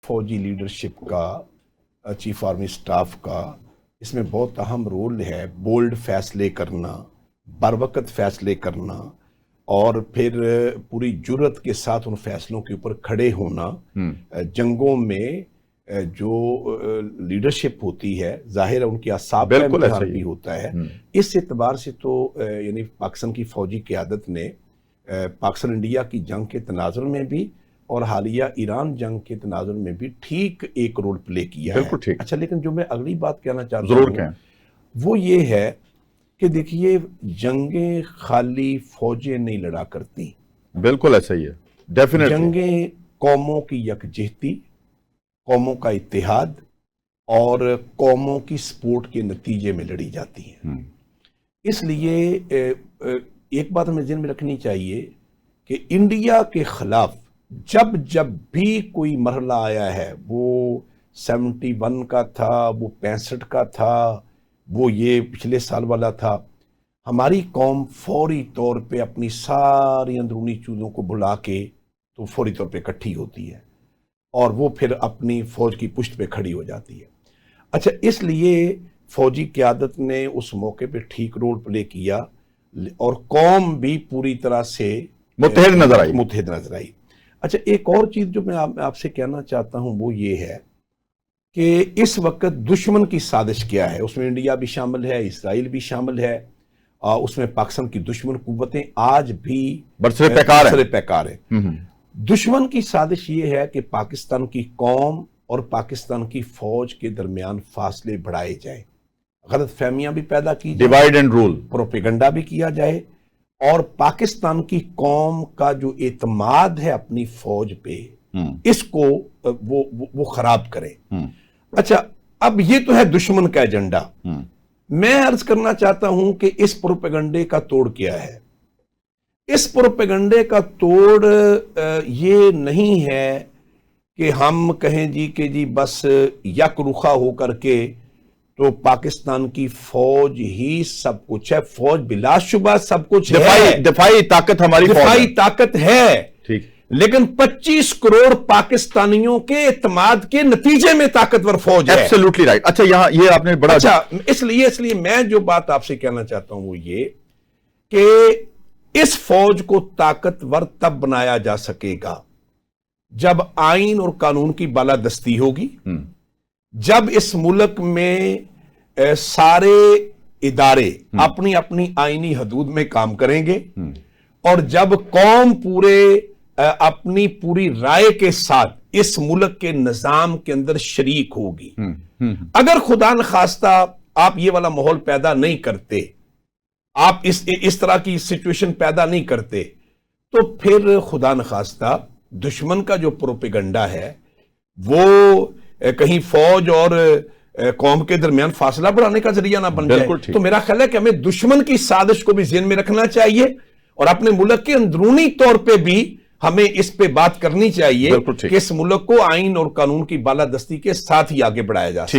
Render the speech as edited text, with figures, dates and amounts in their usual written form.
फौजी लीडरशिप का, chief army staff का इसमें बहुत अहम रोल है। बोल्ड फैसले करना, बरवकत फैसले करना और फिर पूरी जुर्रत के साथ उन फैसलों के ऊपर खड़े होना। जंगों में जो लीडरशिप होती है, जाहिर है उनकी आसाब का इम्तिहान भी होता है। इस एतबार से तो यानी पाकिस्तान की फौजी क़यादत ने पाकिस्तान इंडिया की जंग के तनाजुर में भी और हालिया ईरान जंग के तनाजुर में भी ठीक एक रोल प्ले किया है। ठीक। अच्छा, लेकिन जो मैं अगली बात कहना चाहता हूँ वो ये है कि देखिए, जंगें खाली फौजें नहीं लड़ा करती। बिल्कुल ऐसा ही है, डेफिनेटली। जंगें कौमों की यकजहती, कौमों का इत्तेहाद और कौमों की सपोर्ट के नतीजे में लड़ी जाती हैं। इसलिए एक बात हमें ज़हन में रखनी चाहिए कि इंडिया के खिलाफ जब जब भी कोई मरहला आया है, वो 71 का था, वो 65 का था, वो ये पिछले साल वाला था, हमारी कौम फौरी तौर पे अपनी सारी अंदरूनी चीज़ों को बुला के तो फौरी तौर पे इकट्ठी होती है और वो फिर अपनी फौज की पुष्ट पे खड़ी हो जाती है। अच्छा, इसलिए फौजी क़यादत ने उस मौके पे ठीक रोल प्ले किया और कौम भी पूरी तरह से मुत्तहिद नजर आई। अच्छा, एक और चीज़ जो मैं आपसे कहना चाहता हूँ वो ये है कि इस वक्त दुश्मन की साजिश क्या है। उसमें इंडिया भी शामिल है, इसराइल भी शामिल है, उसमें पाकिस्तान की दुश्मन कुव्वतें आज भी बरसरे पैकार है। दुश्मन की साजिश ये है कि पाकिस्तान की कौम और पाकिस्तान की फौज के दरमियान फासले बढ़ाए जाए, गलत फहमियां भी पैदा की जाए, डिवाइड एंड रूल, प्रोपेगेंडा भी किया जाए और पाकिस्तान की कौम का जो एतमाद है अपनी फौज पे, इसको वो खराब करे। अच्छा, अब ये तो है दुश्मन का एजेंडा। मैं अर्ज करना चाहता हूं कि इस प्रोपेगेंडे का तोड़ क्या है। इस प्रोपेगेंडे का तोड़ ये नहीं है कि हम कहें जी बस यकरुखा होकर के तो पाकिस्तान की फौज ही सब कुछ है। फौज बिलाशुबा सब कुछ है, दिफाई ताकत हमारी दिफाई ताकत है, ठीक, लेकिन 25 करोड़ पाकिस्तानियों के एतमाद के नतीजे में ताकतवर फौज है। Absolutely right. अच्छा, यहां ये आपने बड़ा अच्छा, इसलिए मैं जो बात आपसे कहना चाहता हूं वो ये कि इस फौज को ताकतवर तब बनाया जा सकेगा जब आइन और कानून की बालादस्ती होगी, जब इस मुल्क में सारे इदारे अपनी अपनी आईनी हदूद में काम करेंगे और जब कौम अपनी पूरी राय के साथ इस मुल्क के निजाम के अंदर शरीक होगी। अगर खुदा न खास्ता आप ये वाला माहौल पैदा नहीं करते, आप इस तरह की सिचुएशन पैदा नहीं करते, तो फिर खुदा न खास्ता दुश्मन का जो प्रोपेगेंडा है वो कहीं फौज और कौम के दरमियान फासला बढ़ाने का जरिया ना बन जाए। तो मेरा ख्याल है कि हमें दुश्मन की साजिश को भी ज़हन में रखना चाहिए और अपने मुल्क के अंदरूनी तौर पे भी हमें इस पे बात करनी चाहिए कि इस मुल्क को आइन और कानून की बालादस्ती के साथ ही आगे बढ़ाया जा सके।